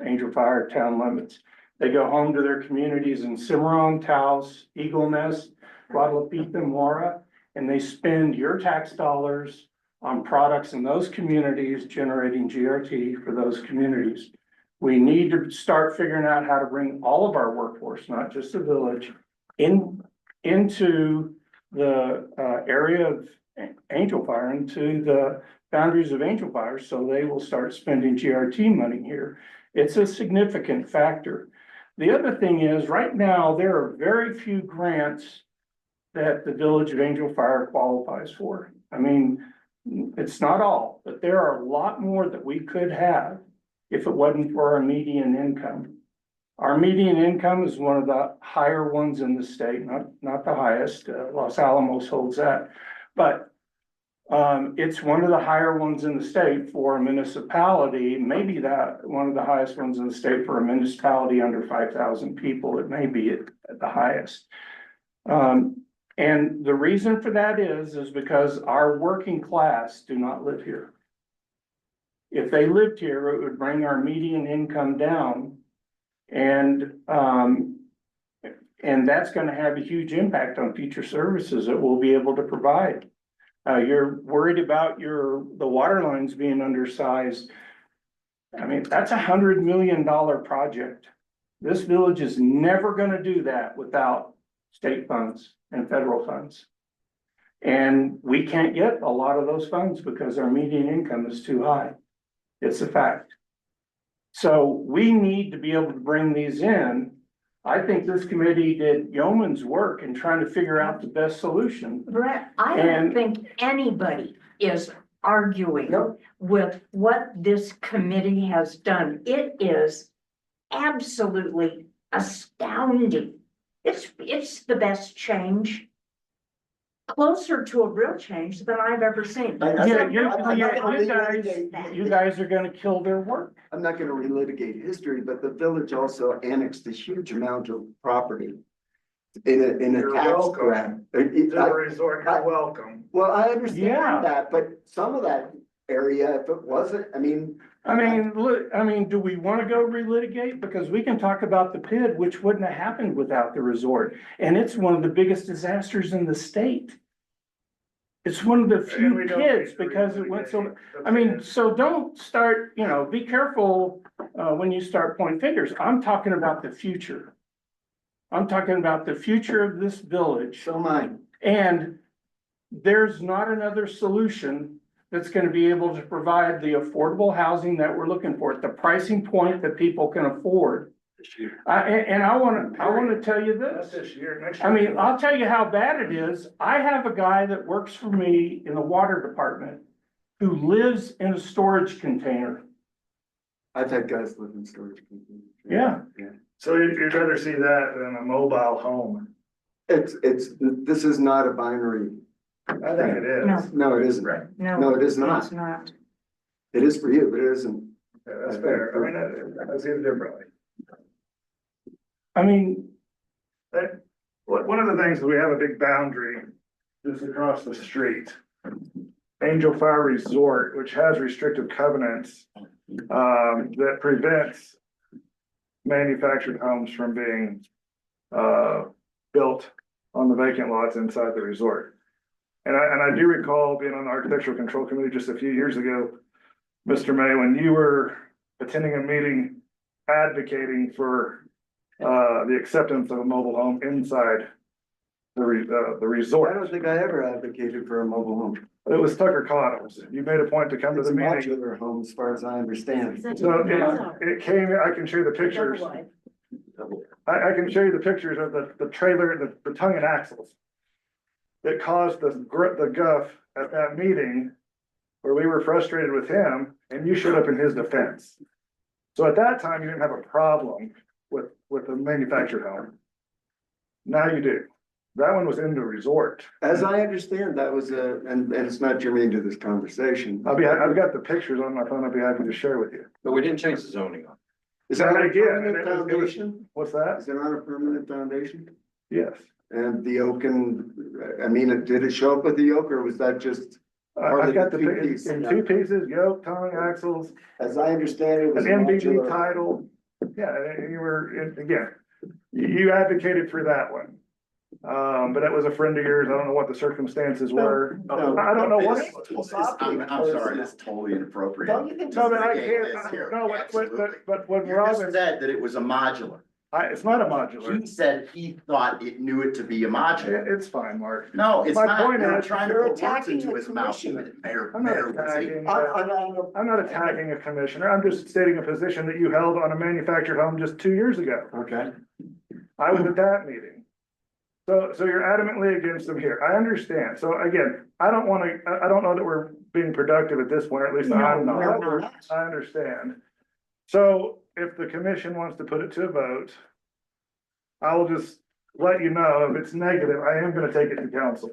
Angel Fire town limits. They go home to their communities in Cimarron, Taos, Eagle Nest, Guadalupe, and Mora, and they spend your tax dollars on products in those communities, generating GRT for those communities. We need to start figuring out how to bring all of our workforce, not just the village, into the area of Angel Fire, into the boundaries of Angel Fire, so they will start spending GRT money here. It's a significant factor. The other thing is, right now, there are very few grants that the village of Angel Fire qualifies for. I mean, it's not all, but there are a lot more that we could have if it wasn't for our median income. Our median income is one of the higher ones in the state, not the highest. Los Alamos holds that, but it's one of the higher ones in the state for a municipality, maybe that one of the highest ones in the state for a municipality under 5,000 people. It may be at the highest. And the reason for that is because our working class do not live here. If they lived here, it would bring our median income down. And that's gonna have a huge impact on future services that we'll be able to provide. You're worried about the water lines being undersized. I mean, that's $100 million project. This village is never gonna do that without state funds and federal funds. And we can't get a lot of those funds because our median income is too high. It's a fact. So we need to be able to bring these in. I think this committee did yeoman's work in trying to figure out the best solution.
Brett, I don't
And-
think anybody is arguing with what this committee has done. It is absolutely astounding. It's the best change, closer to a real change than I've ever seen.
Yeah,
I'm
you guys are gonna kill their work.
not gonna relitigate history, but the village also annexed a huge amount of property in a
You're
tax
welcome.
grab.
Resort, you're welcome.
Well, I
Yeah.
understand that, but some of that area, if it wasn't, I mean,
Look, do we wanna go relitigate? Because we can talk about the PID, which wouldn't have happened without the resort. And it's one of the biggest disasters in the state. It's one of the
And
few
we don't
kids
need to
because it went so,
relitigate.
so don't start, be careful, when you start pointing fingers. I'm talking about the future. I'm talking about the future of this village.
so mine.
And there's not another solution that's gonna be able to provide the affordable housing that we're looking for at the pricing point that people can afford. I wanna tell you
That's
this.
this year, next
I
year.
mean, I'll tell you how bad it is. I have a guy that works for me in the water department who lives in a storage container.
I've had guys live in storage containers.
Yeah.
So you'd rather see that than a mobile home?
This is not a binary.
I think it is.
No.
No, it isn't.
No,
No, it is not.
it's not.
It is for you, but it isn't.
Yeah, that's fair. I mean, I see it differently.
I mean,
One of the things is we have a big boundary just across the street. Angel Fire Resort, which has restrictive covenants, that prevents manufactured homes from being, built on the vacant lots inside the resort. And I do recall being on the architectural control committee just a few years ago, Mr. May, when you were attending a meeting advocating for the acceptance of a mobile home inside the
I
resort.
don't think I ever advocated for a mobile home.
It was Tucker Cottom's. You made a point to come to
It's a
the meeting.
modular home, as far as I understand.
So it came, I can show you the pictures. I can show you the pictures of the trailer, the tongue and axles. That caused the guff at that meeting where we were frustrated with him and you showed up in his defense. So at that time, you didn't have a problem with a manufactured home. Now you do. That one was in the resort.
As I understand, that was and it's not germane to this conversation.
I've got the pictures on my phone. I'd be happy to share with you.
But we didn't change the zoning on.
Is that on a
Again,
permanent
it was-
foundation?
What's that?
Is it on a permanent foundation?
Yes.
And the oak did it show up with the yoke, or was that just,
I've got the,
Two
in
pieces.
two pieces, yoke, tongue, axles,
as I understand it,
an
was
MVD
modular?
title. Yeah, and you were, again, you advocated for that one. But it was a friend of yours. I don't know what the circumstances were.
No.
I don't know what.
I'm sorry, that's totally inappropriate.
Don't you think?
No, but I
This
can't,
here,
no,
absolutely.
but when
You just
Robin,
said that it was a modular.
it's not a modular.
He said he thought it knew it to be a modular.
It's fine, Mark.
No, it's
My
not.
point
You're
is,
trying to
you're
put words
attacking
into
the
his mouth.
commission.
Mayor,
I'm not
Mayor Wizzy.
attacking,
I'm
I'm not attacking a commissioner. I'm just stating a position that you held on a manufactured home just 2 years ago.
okay.
I was at that meeting. So you're adamantly against them here. I understand. So again, I don't know that we're being productive at this point, or at least I'm
No,
not.
we're not.
I understand. So if the commission wants to put it to a vote, I will just let you know if it's negative, I am gonna take it to council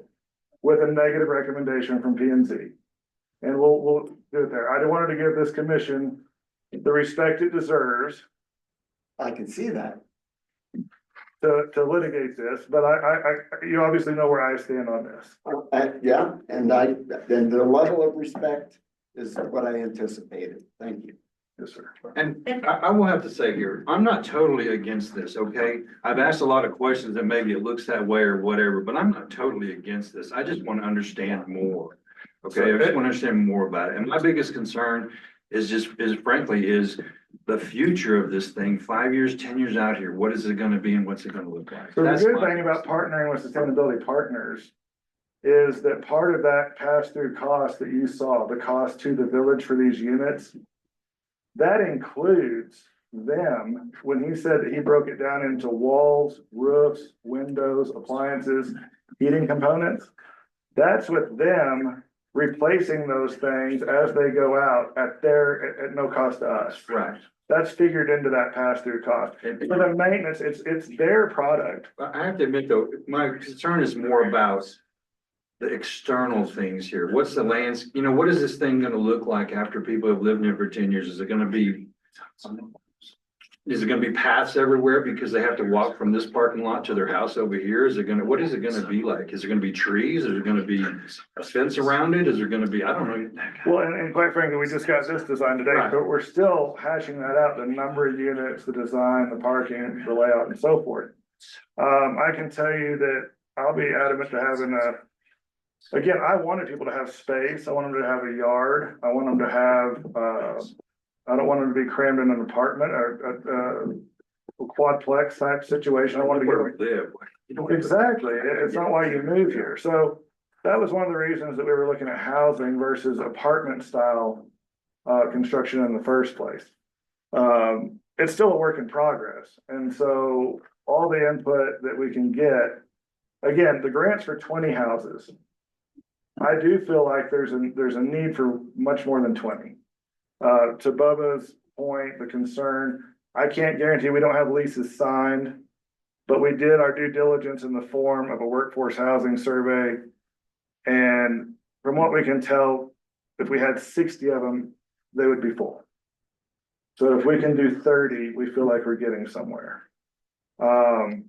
with a negative recommendation from P and Z. And we'll do it there. I wanted to give this commission the respect it deserves.
I can see that.
to litigate this, but you obviously know where I stand on this.
Yeah, and then the level of respect is what I anticipated. Thank you.
Yes, sir.
And I will have to say here, I'm not totally against this, okay? I've asked a lot of questions and maybe it looks that way or whatever, but I'm not totally against this. I just want to understand more. Okay, I just want to understand more about it. And my biggest concern is frankly the future of this thing, 5 years, 10 years out here. What is it going to be and what's it going to look like?
So the
That's
good
my
thing about partnering with sustainability partners is that part of that pass-through cost that you saw, the cost to the village for these units, that includes them, when he said that he broke it down into walls, roofs, windows, appliances, heating components, that's with them replacing those things as they go out at no cost to us.
Right.
That's figured into that pass-through cost. For the maintenance, it's their product.
I have to admit though, my concern is more about the external things here. What's the lands, what is this thing gonna look like after people have lived in it for 10 years? Is it gonna be paths everywhere because they have to walk from this parking lot to their house over here? What is it gonna be like? Is it gonna be trees? Is there gonna be a fence around it? Is there gonna be, I don't know.
Well, and quite frankly, we just got this design today,
Right.
but we're still hashing that out, the number of units, the design, the parking, the layout and so forth. I can tell you that I'll be adamant to having again, I wanted people to have space. I want them to have a yard. I want them to have, I don't want them to be crammed in an apartment or a quadplex type situation. I want to
Where we
get.
live.
Exactly. It's not why you move here. So that was one of the reasons that we were looking at housing versus apartment style construction in the first place. It's still a work in progress. And so all the input that we can get, again, the grants for 20 houses. I do feel like there's a need for much more than 20. To Bubba's point, the concern, I can't guarantee we don't have leases signed, but we did our due diligence in the form of a workforce housing survey. And from what we can tell, if we had 60 of them, they would be full. So if we can do 30, we feel like we're getting somewhere. I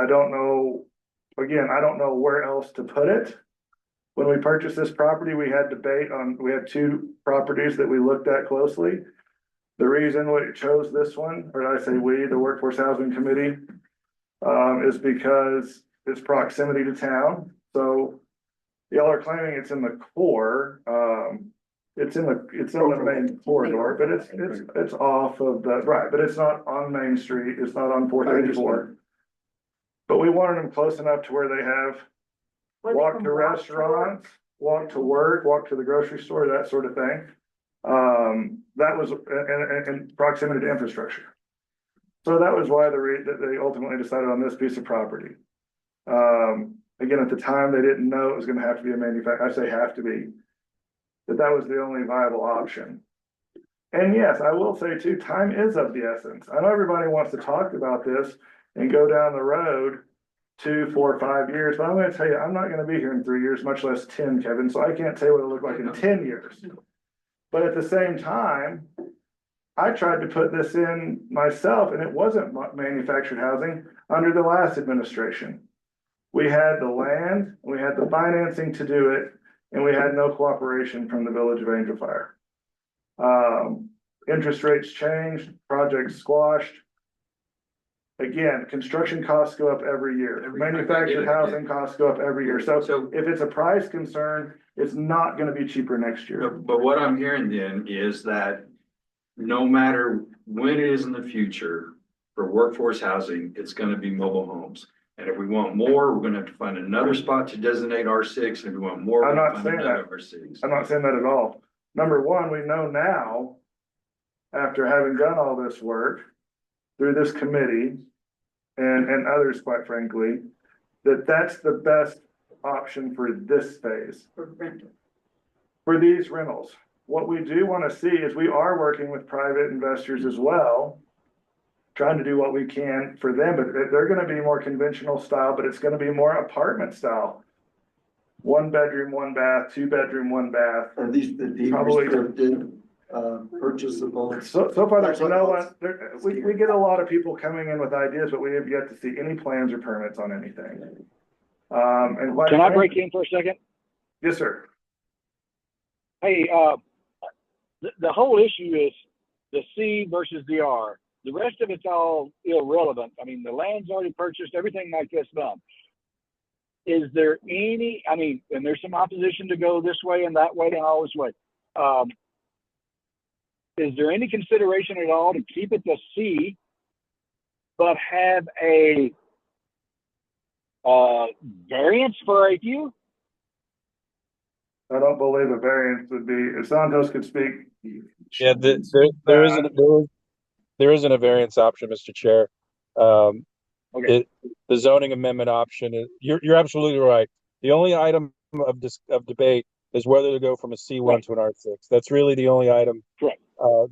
don't know. Again, I don't know where else to put it. When we purchased this property, we had two properties that we looked at closely. The reason we chose this one, or I say we, the Workforce Housing Committee, is because it's proximity to town. So y'all are claiming it's in the core. It's in the main corridor, but it's off of the, right, but it's not on Main Street. It's not on 434. But we wanted them close enough to where they have walk to restaurants, walk to work, walk to the grocery store, that sort of thing. That was in proximity to infrastructure. So that was why that they ultimately decided on this piece of property. Again, at the time, they didn't know it was going to have to be a manufacturer. I say have to be, that was the only viable option. And yes, I will say too, time is of the essence. I know everybody wants to talk about this and go down the road 2, 4, 5 years, but I'm going to tell you, I'm not going to be here in 3 years, much less 10, Kevin. So I can't tell you what it'll look like in 10 years. But at the same time, I tried to put this in myself and it wasn't manufactured housing under the last administration. We had the land, we had the financing to do it, and we had no cooperation from the village of Angel Fire. Interest rates changed, projects squashed. Again, construction costs go up every year. Manufactured housing costs go up every year. So if it's a price concern, it's not going to be cheaper next year.
But what I'm hearing then is that no matter when it is in the future for workforce housing, it's going to be mobile homes. And if we want more, we're going to have to find another spot to designate R6. And if we want more,
I'm
we're
not
going to
saying
find another
that.
R6.
I'm not saying that at all. Number one, we know now, after having done all this work through this committee and others, quite frankly, that that's the best option for this phase. For these rentals. What we do want to see is we are working with private investors as well, trying to do what we can for them, but they're going to be more conventional style, but it's going to be more apartment style. 1 bedroom, 1 bath, 2 bedroom, 1 bath.
Are these the deed
Probably.
restricted? purchasable.
So far, there's
That's what
no
helps.
one, we get a lot of people coming in with ideas, but we have yet to see any plans or permits on anything. And quite
Can I break
frankly-
in for a second?
Yes, sir.
Hey, the whole issue is the C versus the R. The rest of it's all irrelevant. I mean, the land's already purchased, everything like this done. Is there any, I mean, and there's some opposition to go this way and that way and all this way. Is there any consideration at all to keep it the C, but have a variance for a few?
I don't believe a variance would be, if Santos could speak.
Yeah, there isn't a variance option, Mr. Chair.
Okay.
The zoning amendment option is, you're absolutely right. The only item of debate is whether to go from a C1
Right.
to an R6. That's really the only item
Correct.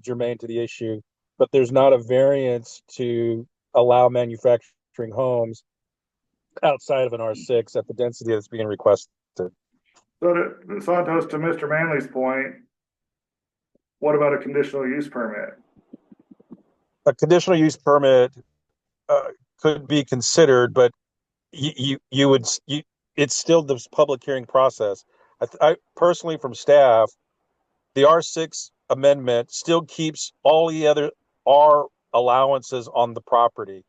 germane to the issue. But there's not a variance to allow manufacturing homes outside of an R6 at the density that's being requested.
So to Santos, to Mr. Manley's point, what about a conditional use permit?
A conditional use permit could be considered, but it's still this public hearing process. I personally, from staff, the R6 amendment still keeps all the other R allowances on the property.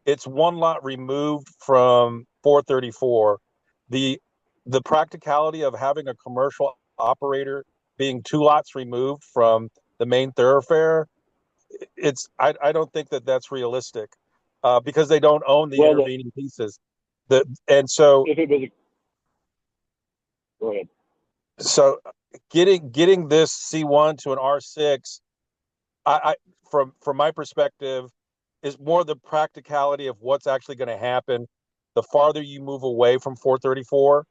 It's one lot removed from 434. The practicality of having a commercial operator being two lots removed from the main thoroughfare, I don't think that that's realistic, because they don't own the intervening pieces. And so
If it was a, go ahead.
So getting this C1 to an R6, I from my perspective, is more the practicality of what's actually going to happen. The farther you move away from 434,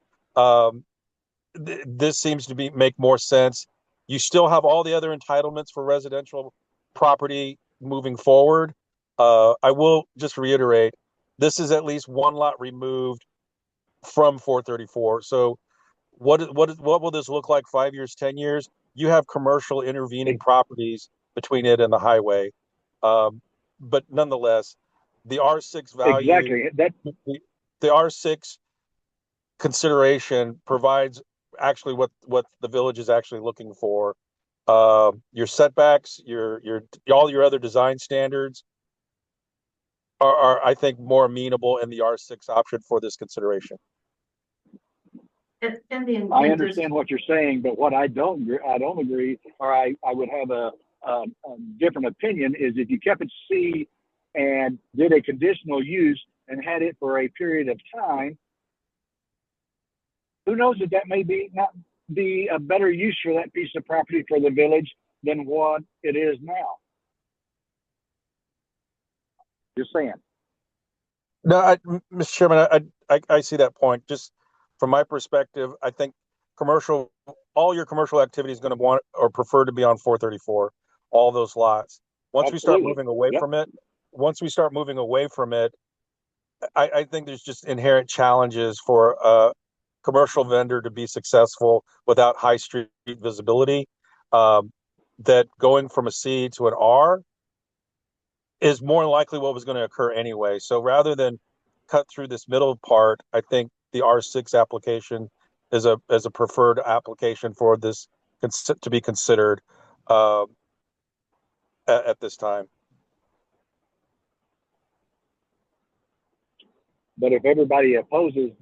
this seems to make more sense. You still have all the other entitlements for residential property moving forward. I will just reiterate, this is at least one lot removed from 434. So what will this look like 5 years, 10 years? You have commercial intervening properties between it and the highway. But nonetheless, the R6 value,
Exactly.
the R6 consideration provides actually what the village is actually looking for. Your setbacks, your all your other design standards are I think more amenable in the R6 option for this consideration.
And the
I
intent is,
understand what you're saying, but what I don't agree, or I would have a different opinion, is if you kept it C and did a conditional use and had it for a period of time, who knows if that may not be a better use for that piece of property for the village than what it is now. Just saying.
No, Mr. Chairman, I see that point. Just from my perspective, I think all your commercial activity is going to want or prefer to be on 434, all those lots. Once we start moving away from it, I think there's just inherent challenges for a commercial vendor to be successful without high street visibility. That going from a C to an R is more likely what was going to occur anyway. So rather than cut through this middle part, I think the R6 application is a preferred application for this to be considered at this time.
But if everybody opposes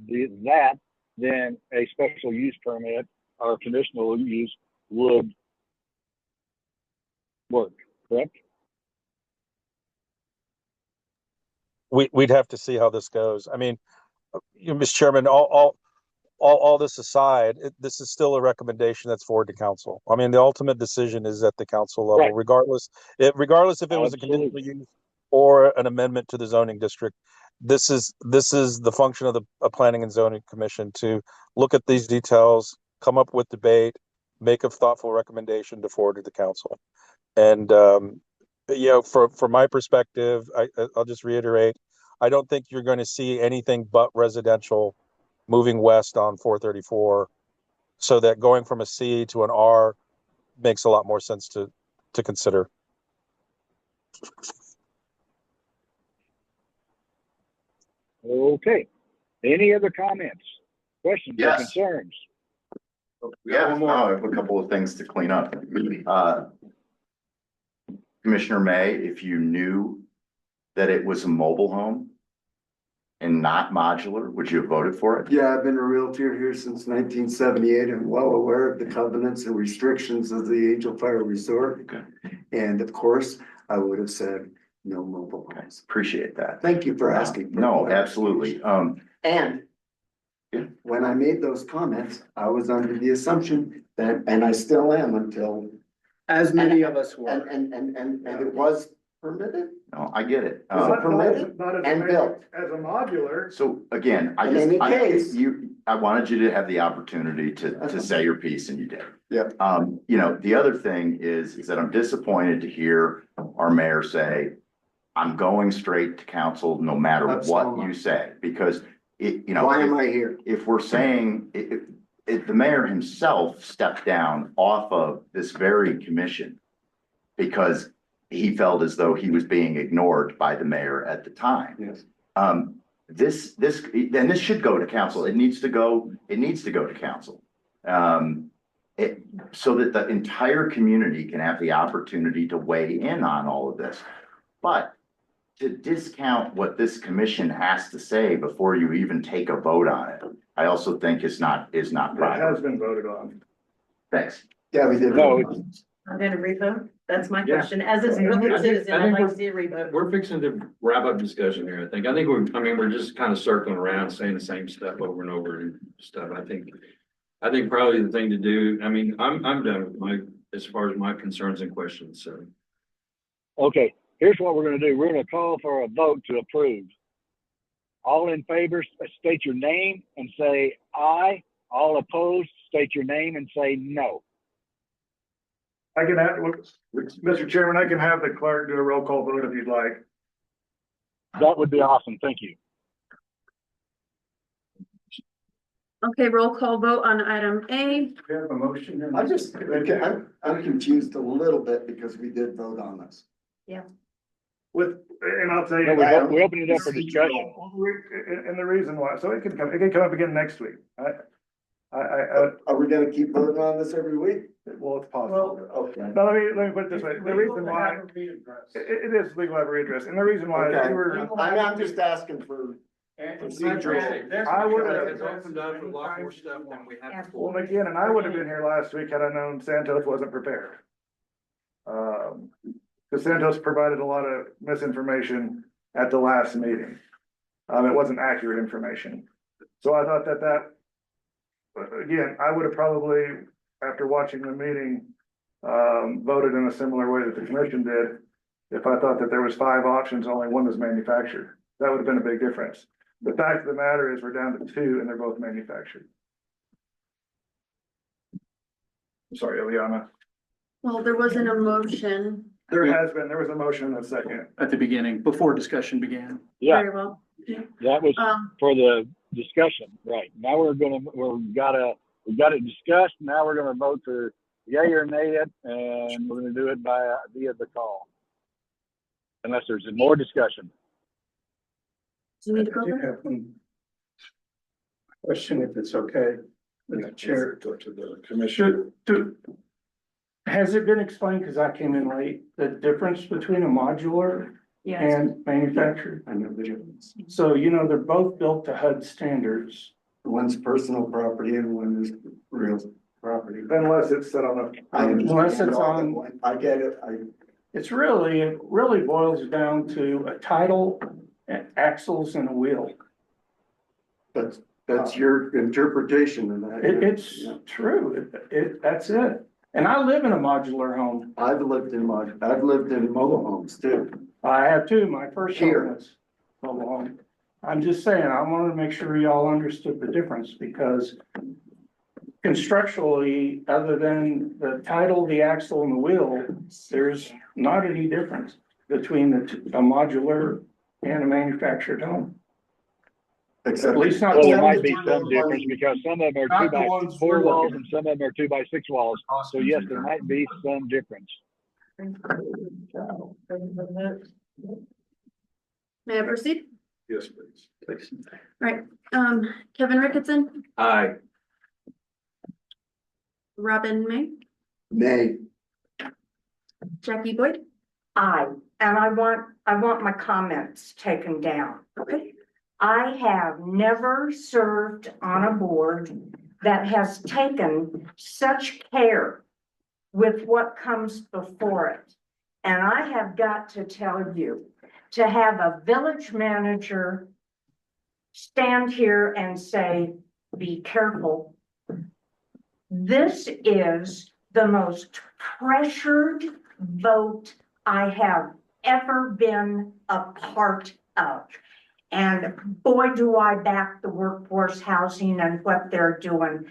that, then a special use permit or conditional use would work, correct?
We'd have to see how this goes. I mean, Mr. Chairman, all this aside, this is still a recommendation that's forward to council. I mean, the ultimate decision is at the council level,
right.
regardless if it was a conditional use or an amendment to the zoning district. This is the function of the Planning and Zoning Commission to look at these details, come up with debate, make a thoughtful recommendation to forward to the council. And from my perspective, I'll just reiterate, I don't think you're going to see anything but residential moving west on 434, so that going from a C to an R makes a lot more sense to consider.
Okay. Any other comments, questions, or
Yes.
concerns?
Yeah, I have a couple of things to clean up. Commissioner May, if you knew that it was a mobile home and not modular, would you have voted for it?
Yeah, I've been a realtor here since 1978. I'm well aware of the covenants and restrictions of the Angel Fire Resort.
Okay.
And of course, I would have said no mobile homes.
Appreciate that.
Thank you for asking.
No, absolutely.
And
Yeah.
when I made those comments, I was under the assumption that, and I still am until,
As many of us were.
and it was permitted.
No, I get it.
Not permitted and built.
As a modular,
So again,
In any case-
I wanted you to have the opportunity to say your piece and you did.
Yeah.
You know, the other thing is that I'm disappointed to hear our mayor say, I'm going straight to council no matter
That's
what
so
you
much.
say, because it, you know.
Why am I here?
If we're saying, if the mayor himself stepped down off of this very commission because he felt as though he was being ignored by the mayor at the time.
Yes.
This should go to council. It needs to go to council. So that the entire community can have the opportunity to weigh in on all of this. But to discount what this commission has to say before you even take a vote on it, I also think is not
it has
proper.
been voted on.
Thanks.
Yeah, we did.
No,
I'm gonna revote. That's my
Yeah.
question. As a
I
citizen,
think
I'd like
we're-
to see a revote.
We're fixing to wrap up discussion here, I think. I think we're just kind of circling around, saying the same stuff over and over and stuff. I think probably the thing to do, I mean, I'm done with as far as my concerns and questions, so.
Okay, here's what we're gonna do. We're gonna call for a vote to approve. All in favor, state your name and say aye. All opposed, state your name and say no.
I can have, Mr. Chairman, I can have the clerk do a roll call vote if you'd like.
That would be awesome. Thank you.
Okay, roll call vote on item A.
We have a motion. and-
I'm confused a little bit because we did vote on this.
And I'll tell you.
No, we opened it up for discussion.
And the reason why, so it can come up again next week.
Are we gonna keep voting on this every week?
Well, it's possible.
Okay.
Now, let me put it this way. The reason why, it is legal have redress. And the reason why is
Okay.
you were,
I'm just asking for procedural.
I would have.
It's opened up a lot more stuff than we had before.
Well, again, and I would have been here last week had I known Santos wasn't prepared. Because Santos provided a lot of misinformation at the last meeting. It wasn't accurate information. So I thought that, again, I would have probably, after watching the meeting, voted in a similar way that the commission did. If I thought that there was 5 options, only one was manufactured. That would have been a big difference. The fact of the matter is we're down to 2 and they're both manufactured. I'm sorry, Eliana.
Well, there wasn't a motion.
There was a motion and a second.
At the beginning, before discussion began.
Yeah,
Very well.
that was for the discussion, right? Now we've got it discussed. Now we're gonna vote for yay or nay it, and we're gonna do it via the call. Unless there's more discussion.
Do you need to go
I do
there?
have one question, if it's okay, with the chair.
Go to the commission.
Has it been explained, because I came in late, the difference between a modular
Yes.
and manufactured?
I know the difference.
So, they're both built to HUD standards.
One's personal property and one is real property.
Unless it's set on a.
Unless it's on-
I get it.
It really boils down to a title, axles and a wheel.
That's your interpretation of that.
It's true. That's it. And I live in a modular home.
I've lived in mobile homes too.
I have too. My first
Here.
home was mobile home. I'm just saying, I wanted to make sure y'all understood the difference because constructually, other than the title, the axle and the wheel, there's not any difference between a modular and a manufactured home.
At least not.
Well,
the
there
ones
might be
that
some
are
difference because some of them are
Not the
2 by
ones
4
we're
walls
looking
and some of them are 2 by 6 walls. So yes, there might be some difference.
May I proceed?
Yes, please.
Kevin Ricketson,
Aye.
Robin May,
Nay,
Jackie Boyd.
Aye, and I want my comments taken down.
Okay.
I have never served on a board that has taken such care with what comes before it. And I have got to tell you, to have a village manager stand here and say, be careful. This is the most pressured vote I have ever been a part of. And boy, do I back the workforce housing and what they're doing.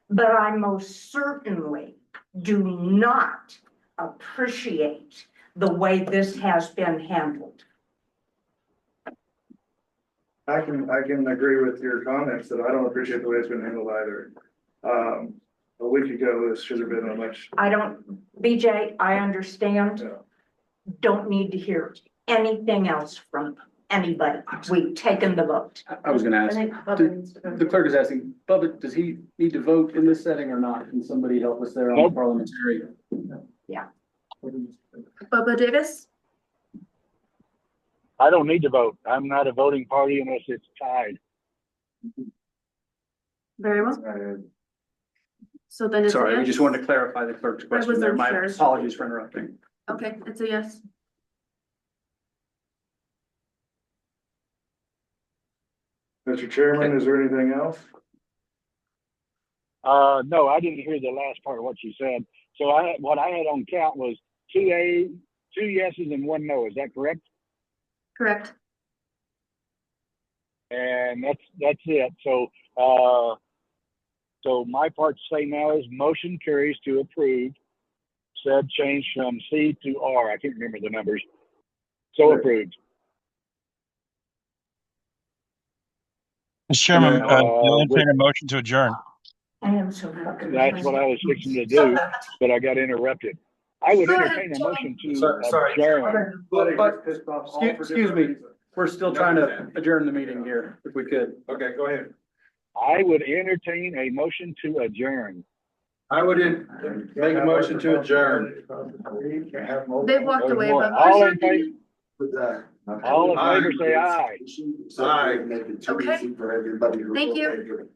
But I most certainly do not appreciate the way this has been handled.
I can agree with your comments that I don't appreciate the way it's been handled either. A week ago, this should have been a much.
BJ, I understand.
Yeah.
Don't need to hear anything else from anybody. We've taken the vote.
I was gonna
I
ask,
think Bubba needs to go.
the clerk is asking, Bubba, does he need to vote in this setting or not? Can somebody help us there on the
Nope.
parliamentary?
Bubba Davis,
I don't need to vote. I'm not a voting party unless it's tied.
very well. So then it's a
Sorry, we
yes?
just wanted to clarify the clerk's question there.
wasn't
My
sure.
apologies for interrupting.
Okay, it's a yes.
Mr. Chairman, is there anything else?
No, I didn't hear the last part of what you said. So what I had on count was 2 yeses and 1 no. Is that correct?
Correct.
And that's it. So, so my part to say now is motion carries to approve said change from C to R. I can't remember the numbers. So approved.
Mr. Chairman,
Uh,
you'll entertain a motion to adjourn.
I am so fucking.
That's what I was fixing to do, but I got interrupted. I would
Go ahead,
entertain a motion to
Sorry.
adjourn.
But, excuse me, we're still trying to adjourn the meeting here, if we could.
Okay, go ahead.
I would entertain a motion to adjourn.
I would make a motion to adjourn.
They walked away,
More.
Bubba.
All in favor? All in favor, say aye.
Aye. Make it too
Okay.
easy for everybody.
Thank you.
you.